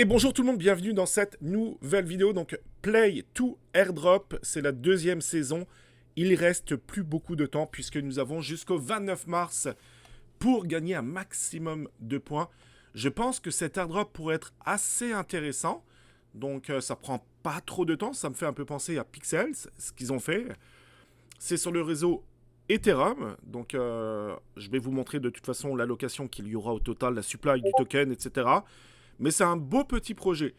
Et bonjour tout le monde, bienvenue dans cette nouvelle vidéo. Donc Play to Airdrop, c'est la deuxième saison. Il reste plus beaucoup de temps puisque nous avons jusqu'au 29 mars pour gagner un maximum de points. Je pense que cet airdrop pourrait être assez intéressant. Donc ça prend pas trop de temps, ça me fait un peu penser à Pixels, ce qu'ils ont fait. C'est sur le réseau Ethereum, donc je vais vous montrer de toute façon l'allocation qu'il y aura au total, la supply du token, etc. Mais c'est un beau petit projet.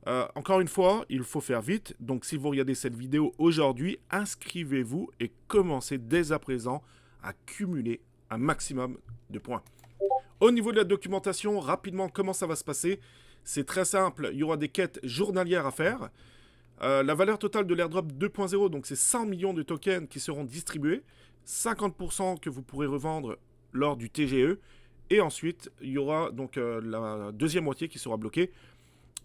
Encore une fois, il faut faire vite. Donc si vous regardez cette vidéo aujourd'hui, inscrivez-vous et commencez dès à présent à cumuler un maximum de points. Au niveau de la documentation, rapidement, comment ça va se passer? C'est très simple, il y aura des quêtes journalières à faire. La valeur totale de l'airdrop 2.0, donc c'est 100 millions de tokens qui seront distribués. 50% que vous pourrez revendre lors du TGE. Et ensuite, il y aura donc la deuxième moitié qui sera bloquée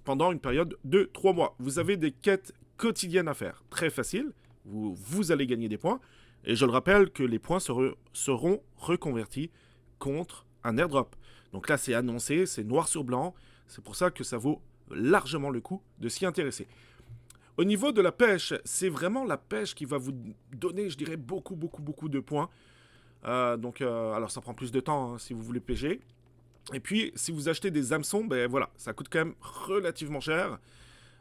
pendant une période de 3 mois. Vous avez des quêtes quotidiennes à faire. Très facile. Vous allez gagner des points. Et je le rappelle que les points seront reconvertis contre un airdrop. Donc là, c'est annoncé, c'est noir sur blanc. C'est pour ça que ça vaut largement le coup de s'y intéresser. Au niveau de la pêche, c'est vraiment la pêche qui va vous donner, je dirais, beaucoup de points. Alors ça prend plus de temps hein, si vous voulez pêcher. Et puis, si vous achetez des hameçons, ben voilà, ça coûte quand même relativement cher.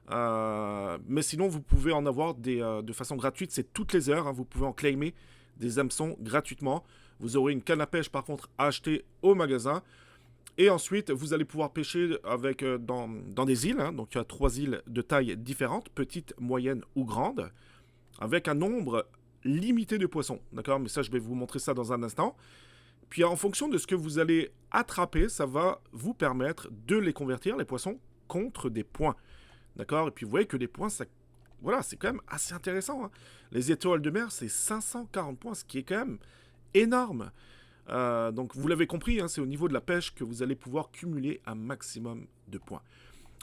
Mais sinon, vous pouvez en avoir de façon gratuite, c'est toutes les heures. Hein, vous pouvez en claimer des hameçons gratuitement. Vous aurez une canne à pêche, par contre, à acheter au magasin. Et ensuite, vous allez pouvoir pêcher avec, dans des îles. Hein, donc, il y a 3 îles de taille différentes, petites, moyennes ou grandes, avec un nombre limité de poissons. D'accord? Mais ça, je vais vous montrer ça dans un instant. Puis en fonction de ce que vous allez attraper, ça va vous permettre de les convertir, les poissons, contre des points. D'accord? Et puis vous voyez que les points, ça, voilà, c'est quand même assez intéressant. Hein. Les étoiles de mer, c'est 540 points, ce qui est quand même énorme. Donc vous l'avez compris, hein, c'est au niveau de la pêche que vous allez pouvoir cumuler un maximum de points.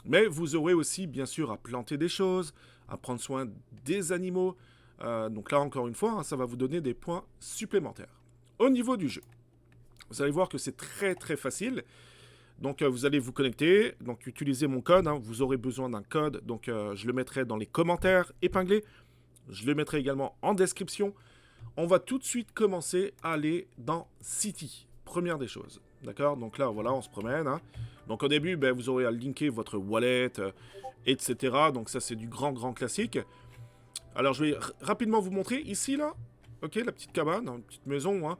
Mais vous aurez aussi, bien sûr, à planter des choses, à prendre soin des animaux. Donc là, encore une fois, hein, ça va vous donner des points supplémentaires. Au niveau du jeu, vous allez voir que c'est très facile. Donc vous allez vous connecter, donc utilisez mon code, hein. Vous aurez besoin d'un code, donc je le mettrai dans les commentaires épinglés. Je le mettrai également en description. On va tout de suite commencer à aller dans City, première des choses. D'accord? Donc là, voilà, on se promène. Hein. Donc au début, ben, vous aurez à linker votre wallet, etc. Donc ça, c'est du grand classique. Alors je vais rapidement vous montrer ici, là. Ok, la petite cabane, une petite maison, hein.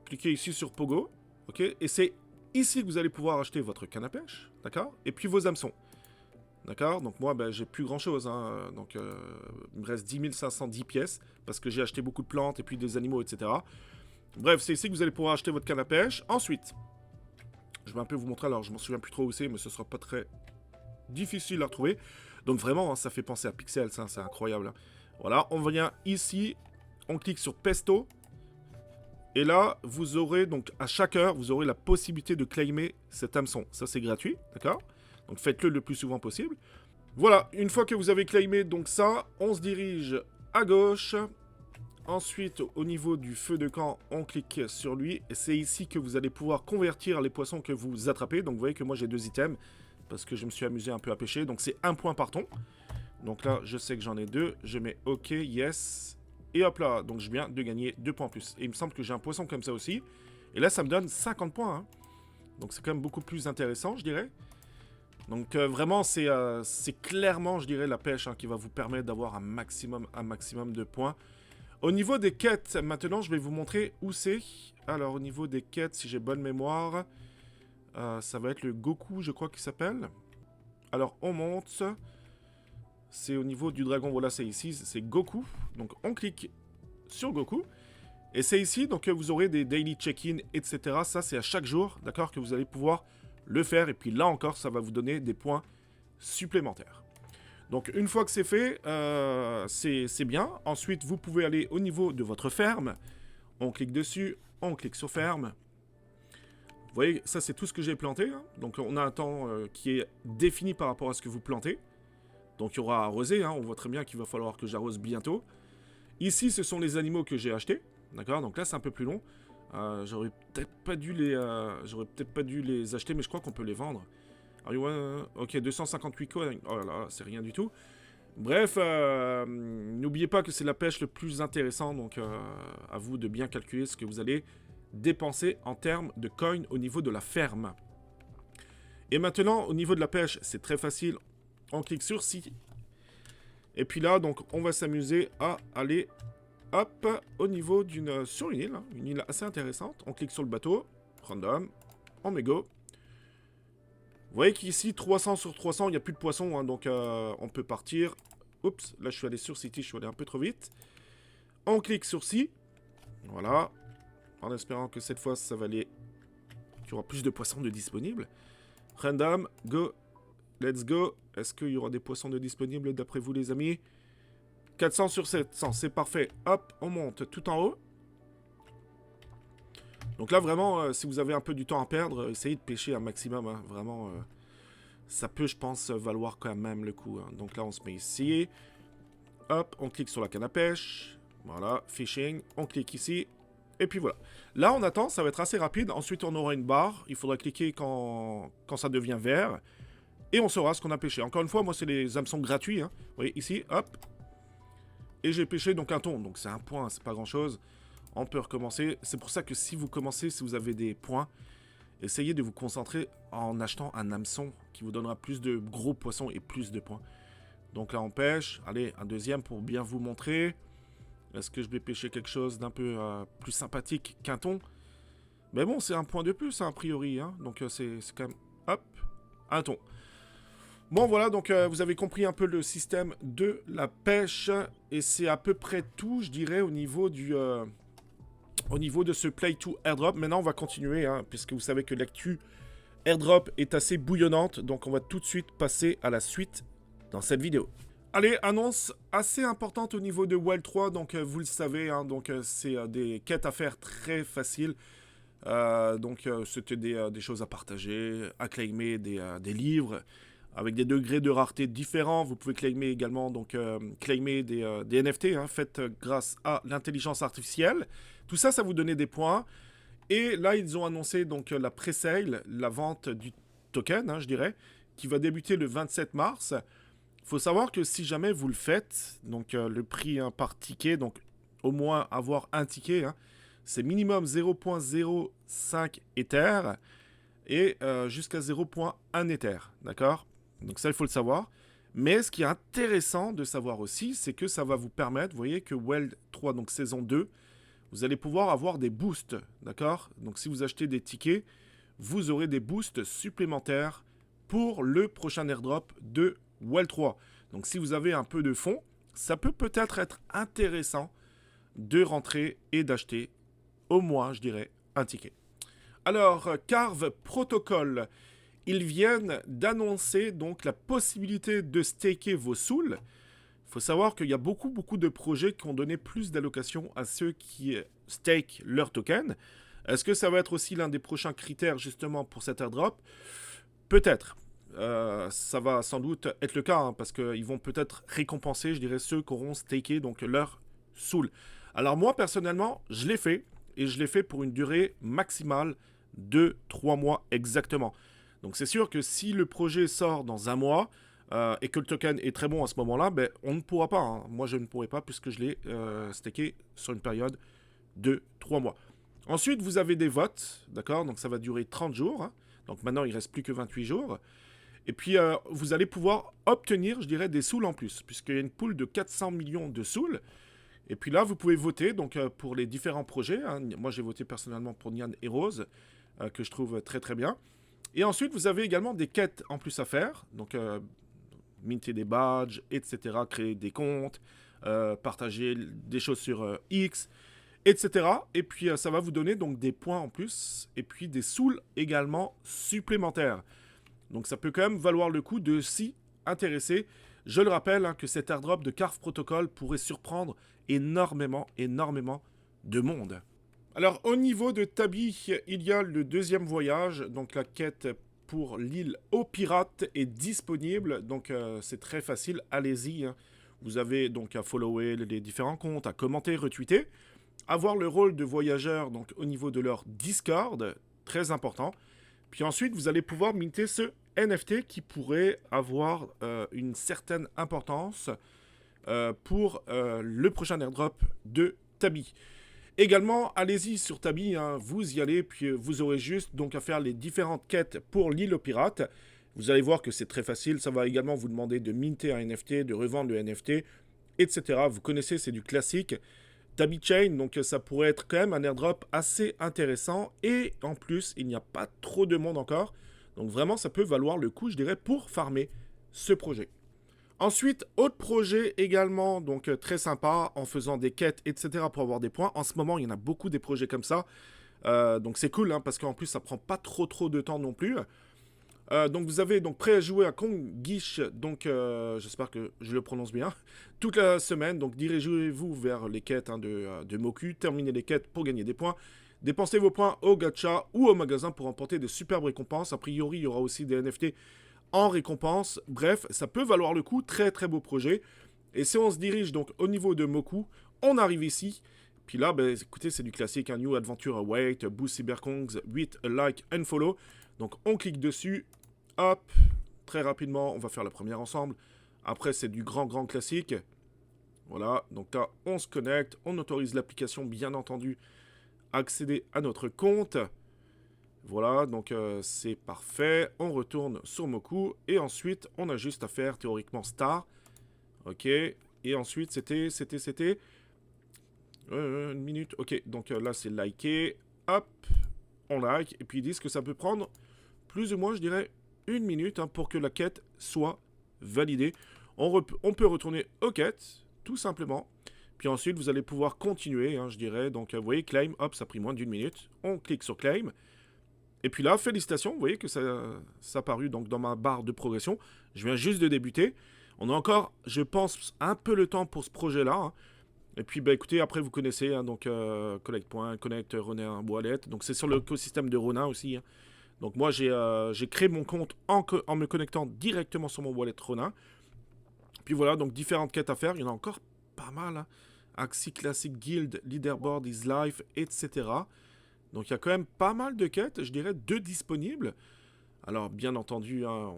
Cliquez ici sur Pogo, ok, et c'est ici que vous allez pouvoir acheter votre canne à pêche, d'accord, et puis vos hameçons, d'accord. Donc moi, ben, j'ai plus grand chose, hein. Donc il me reste 10 510 pièces parce que j'ai acheté beaucoup de plantes et puis des animaux, etc. Bref, c'est ici que vous allez pouvoir acheter votre canne à pêche. Ensuite, je vais un peu vous montrer. Alors, je m'en souviens plus trop où c'est, mais ce sera pas très difficile à retrouver. Donc vraiment, hein, ça fait penser à Pixels, hein, c'est incroyable. Hein. Voilà, on vient ici, on clique sur Pesto. Et là, vous aurez donc à chaque heure, vous aurez la possibilité de claimer cet hameçon. Ça, c'est gratuit, d'accord? Donc faites-le le plus souvent possible. Voilà, une fois que vous avez claimé donc ça, on se dirige à gauche. Ensuite, au niveau du feu de camp, on clique sur lui. Et c'est ici que vous allez pouvoir convertir les poissons que vous attrapez. Donc vous voyez que moi j'ai 2 items, parce que je me suis amusé un peu à pêcher. Donc c'est 1 point par ton. Donc là, je sais que j'en ai 2. Je mets OK, yes. Et hop là, donc je viens de gagner 2 points en plus. Et il me semble que j'ai un poisson comme ça aussi. Et là, ça me donne 50 points. Hein. Donc c'est quand même beaucoup plus intéressant, je dirais. Donc vraiment, c'est clairement, je dirais, la pêche hein, qui va vous permettre d'avoir un maximum de points. Au niveau des quêtes, maintenant, je vais vous montrer où c'est. Alors, au niveau des quêtes, si j'ai bonne mémoire, ça va être le Goku, je crois qu'il s'appelle. Alors, on monte. C'est au niveau du dragon, voilà, c'est ici, c'est Goku. Donc on clique sur Goku. Et c'est ici, donc vous aurez des daily check-in, etc. Ça, c'est à chaque jour, d'accord, que vous allez pouvoir le faire. Et puis là encore, ça va vous donner des points supplémentaires. Donc une fois que c'est fait, c'est bien. Ensuite, vous pouvez aller au niveau de votre ferme. On clique dessus, on clique sur ferme. Vous voyez, ça c'est tout ce que j'ai planté. Hein. Donc on a un temps qui est défini par rapport à ce que vous plantez. Donc il y aura à arroser, hein. On voit très bien qu'il va falloir que j'arrose bientôt. Ici, ce sont les animaux que j'ai achetés. D'accord, donc là c'est un peu plus long. J'aurais peut-être pas dû les acheter, mais je crois qu'on peut les vendre. Ok, 258 coins. Oh là là, c'est rien du tout. Bref, n'oubliez pas que c'est la pêche le plus intéressant, donc à vous de bien calculer ce que vous allez dépenser en termes de coins au niveau de la ferme. Et maintenant, au niveau de la pêche, c'est très facile. On clique sur Si. Et puis là, donc, on va s'amuser à aller, hop, au niveau sur une île assez intéressante. On clique sur le bateau, random, on met go. Vous voyez qu'ici, 300 sur 300, il n'y a plus de poissons, hein, donc on peut partir. Oups, là je suis allé sur City, je suis allé un peu trop vite. On clique sur Si. Voilà. En espérant que cette fois, ça va aller... qu'il y aura plus de poissons de disponibles. Random, go. Let's go. Est-ce qu'il y aura des poissons de disponibles d'après vous, les amis? 400 sur 700, c'est parfait. Hop, on monte tout en haut. Donc là, vraiment, si vous avez un peu du temps à perdre, essayez de pêcher un maximum. Hein. Vraiment, ça peut, je pense, valoir quand même le coup. Hein. Donc là, on se met ici. Hop, on clique sur la canne à pêche. Voilà, fishing. On clique ici. Et puis voilà. Là, on attend, ça va être assez rapide. Ensuite, on aura une barre. Il faudra cliquer quand ça devient vert. Et on saura ce qu'on a pêché. Encore une fois, moi, c'est les hameçons gratuits. Hein. Vous voyez, ici, hop. Et j'ai pêché donc un thon. Donc c'est un point, c'est pas grand-chose. On peut recommencer. C'est pour ça que si vous commencez, si vous avez des points, essayez de vous concentrer en achetant un hameçon qui vous donnera plus de gros poissons et plus de points. Donc là, on pêche. Allez, un deuxième pour bien vous montrer. Est-ce que je vais pêcher quelque chose d'un peu plus sympathique qu'un thon? Mais bon, c'est un point de plus, hein, a priori. Hein. Donc c'est quand même... Hop, un thon. Bon, voilà, donc vous avez compris un peu le système de la pêche. Et c'est à peu près tout, je dirais, au niveau de ce Play to Airdrop. Maintenant, on va continuer, hein, puisque vous savez que l'actu Airdrop est assez bouillonnante. Donc, on va tout de suite passer à la suite dans cette vidéo. Allez, annonce assez importante au niveau de Wild 3. Donc, vous le savez, hein, donc c'est des quêtes à faire très faciles. Donc, c'était des choses à partager, à claimer des livres avec des degrés de rareté différents. Vous pouvez claimer également claimer des NFT hein, faites grâce à l'intelligence artificielle. Tout ça, ça vous donnait des points. Et là, ils ont annoncé donc la pre-sale, la vente du token, hein, je dirais, qui va débuter le 27 mars. Il faut savoir que si jamais vous le faites, donc le prix hein, par ticket, donc au moins avoir un ticket, hein, c'est minimum 0.05 Ether et jusqu'à 0.1 Ether, d'accord? Donc ça, il faut le savoir. Mais ce qui est intéressant de savoir aussi, c'est que ça va vous permettre, vous voyez que Wild 3, donc saison 2, vous allez pouvoir avoir des boosts, d'accord? Donc si vous achetez des tickets, vous aurez des boosts supplémentaires pour le prochain airdrop de Wild 3. Donc si vous avez un peu de fonds, ça peut peut-être être intéressant de rentrer et d'acheter au moins, je dirais, un ticket. Alors, Carve Protocol, ils viennent d'annoncer donc la possibilité de staker vos souls. Il faut savoir qu'il y a beaucoup de projets qui ont donné plus d'allocations à ceux qui stake leur token. Est-ce que ça va être aussi l'un des prochains critères justement pour cet airdrop? Peut-être. Ça va sans doute être le cas, hein, parce qu'ils vont peut-être récompenser, je dirais, ceux qui auront staké donc leur soul. Alors moi, personnellement, je l'ai fait, et je l'ai fait pour une durée maximale de 3 mois exactement. Donc c'est sûr que si le projet sort dans un mois, et que le token est très bon à ce moment-là, ben, on ne pourra pas. Hein. Moi, je ne pourrai pas, puisque je l'ai staké sur une période de 3 mois. Ensuite, vous avez des votes, d'accord? Donc ça va durer 30 jours. Hein. Donc maintenant, il ne reste plus que 28 jours. Et puis, vous allez pouvoir obtenir, je dirais, des souls en plus, puisqu'il y a une pool de 400 millions de souls. Et puis là, vous pouvez voter donc, pour les différents projets. Hein. Moi, j'ai voté personnellement pour Nyan Heroes, que je trouve très très bien. Et ensuite, vous avez également des quêtes en plus à faire. Donc, minter des badges, etc. Créer des comptes, partager des choses sur X, etc. Et puis, ça va vous donner donc des points en plus. Et puis, des souls également supplémentaires. Donc ça peut quand même valoir le coup de s'y intéresser. Je le rappelle hein, que cet airdrop de Carve Protocol pourrait surprendre énormément de monde. Alors au niveau de Tabi, il y a le deuxième voyage, donc la quête pour l'île aux pirates est disponible. Donc c'est très facile, allez-y. Hein. Vous avez donc à follower les différents comptes, à commenter, retweeter. Avoir le rôle de voyageur donc au niveau de leur Discord, très important. Puis ensuite, vous allez pouvoir minter ce NFT qui pourrait avoir une certaine importance pour le prochain airdrop de Tabi. Également, allez-y sur Tabi, hein, vous y allez, puis vous aurez juste donc à faire les différentes quêtes pour l'île aux pirates. Vous allez voir que c'est très facile, ça va également vous demander de minter un NFT, de revendre le NFT, etc. Vous connaissez, c'est du classique. Tabi Chain, donc ça pourrait être quand même un airdrop assez intéressant, et en plus, il n'y a pas trop de monde encore, donc vraiment, ça peut valoir le coup, je dirais, pour farmer ce projet. Ensuite, autre projet également, donc très sympa, en faisant des quêtes, etc. pour avoir des points. En ce moment, il y en a beaucoup des projets comme ça. Donc c'est cool, hein, parce qu'en plus, ça prend pas trop de temps non plus. Donc vous avez donc prêt à jouer à Kongish, donc j'espère que je le prononce bien, toute la semaine. Donc dirigez-vous vers les quêtes de Moku, terminez les quêtes pour gagner des points. Dépensez vos points au gacha ou au magasin pour remporter de superbes récompenses. A priori, il y aura aussi des NFT en récompense. Bref, ça peut valoir le coup. Très beau projet. Et si on se dirige donc au niveau de Moku, on arrive ici. Puis là, ben, écoutez, c'est du classique. Un New Adventure Await, Boost Cyberkongs, 8 Like and Follow. Donc on clique dessus. Hop. Très rapidement, on va faire la première ensemble. Après, c'est du grand classique. Voilà. Donc là, on se connecte. On autorise l'application, bien entendu, à accéder à notre compte. Voilà, donc c'est parfait. On retourne sur Moku. Et ensuite, on a juste à faire théoriquement Star. Ok. Et ensuite, c'était... une minute. Ok, donc là, c'est liker. Hop. On like. Et puis, ils disent que ça peut prendre plus ou moins, je dirais, une minute hein, pour que la quête soit validée. On peut retourner aux quêtes, tout simplement. Puis ensuite, vous allez pouvoir continuer, hein, je dirais. Donc, vous voyez, claim. Hop, ça a pris moins d'une minute. On clique sur claim. Et puis là, félicitations, vous voyez que ça a apparu donc, dans ma barre de progression. Je viens juste de débuter. On a encore, je pense, un peu le temps pour ce projet-là. Hein. Et puis, bah, écoutez, après, vous connaissez, hein, donc Collect Point, Connect, Ronin, Wallet. Donc, c'est sur l'écosystème de Ronin aussi. Hein. Donc, moi, j'ai créé mon compte en me connectant directement sur mon wallet Ronin. Puis voilà, donc différentes quêtes à faire. Il y en a encore pas mal. Hein. Axie Classic Guild, Leaderboard is Life, etc. Donc il y a quand même pas mal de quêtes, je dirais 2 disponibles. Alors bien entendu, hein,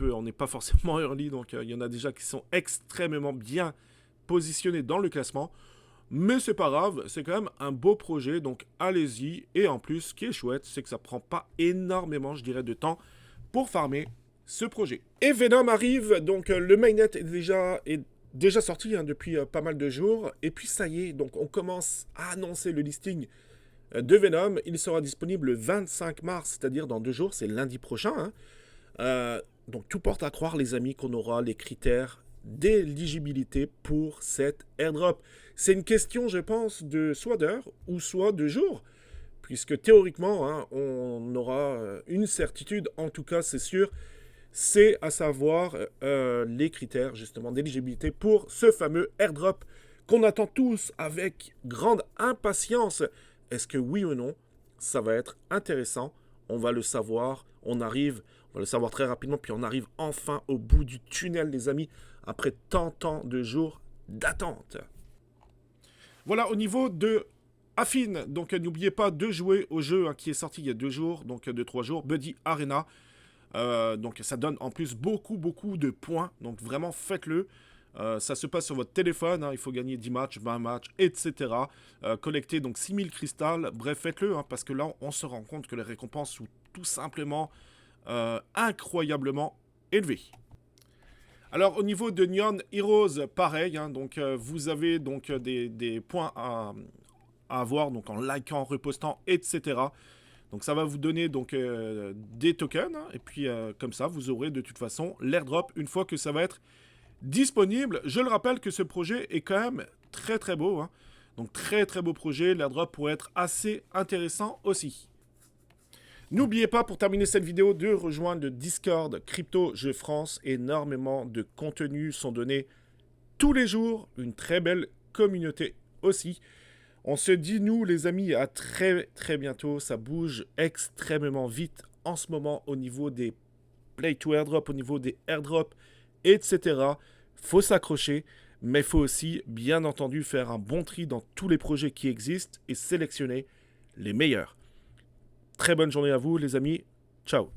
on n'est pas forcément early, donc il y en a déjà qui sont extrêmement bien positionnés dans le classement. Mais c'est pas grave, c'est quand même un beau projet, donc allez-y. Et en plus, ce qui est chouette, c'est que ça prend pas énormément, je dirais, de temps pour farmer ce projet. Et Venom arrive, donc le mainnet est déjà sorti hein, depuis pas mal de jours. Et puis ça y est, donc on commence à annoncer le listing de Venom. Il sera disponible le 25 mars, c'est-à-dire dans 2 jours, c'est lundi prochain. Hein. Donc tout porte à croire, les amis, qu'on aura les critères d'éligibilité pour cette airdrop. C'est une question, je pense, de soit d'heure ou soit de jour, puisque théoriquement, hein, on aura une certitude, en tout cas c'est sûr, c'est à savoir les critères justement d'éligibilité pour ce fameux airdrop qu'on attend tous avec grande impatience. Est-ce que oui ou non, ça va être intéressant? On va le savoir, on va le savoir très rapidement, puis on arrive enfin au bout du tunnel, les amis, après tant de jours d'attente. Voilà, au niveau de Affine, donc n'oubliez pas de jouer au jeu hein, qui est sorti il y a 2 jours, donc 2-3 jours, Buddy Arena. Donc ça donne en plus beaucoup de points, donc vraiment faites-le. Ça se passe sur votre téléphone, hein, il faut gagner 10 matchs, 20 matchs, etc. Collecter donc 6000 cristals, bref faites-le, hein, parce que là on se rend compte que les récompenses sont tout simplement incroyablement élevées. Alors au niveau de Neon Heroes, pareil, hein, donc vous avez donc des points à avoir, donc en likant, repostant, etc. Donc ça va vous donner donc des tokens, hein, et puis comme ça vous aurez de toute façon l'airdrop une fois que ça va être disponible. Je le rappelle que ce projet est quand même très beau. Hein. Donc très beau projet. L'airdrop pourrait être assez intéressant aussi. N'oubliez pas pour terminer cette vidéo de rejoindre le Discord Crypto Jeux France. Énormément de contenus sont donnés tous les jours. Une très belle communauté aussi. On se dit nous les amis à très bientôt. Ça bouge extrêmement vite en ce moment au niveau des play to airdrop, au niveau des airdrops, etc. Faut s'accrocher, mais il faut aussi, bien entendu, faire un bon tri dans tous les projets qui existent et sélectionner les meilleurs. Très bonne journée à vous, les amis. Ciao.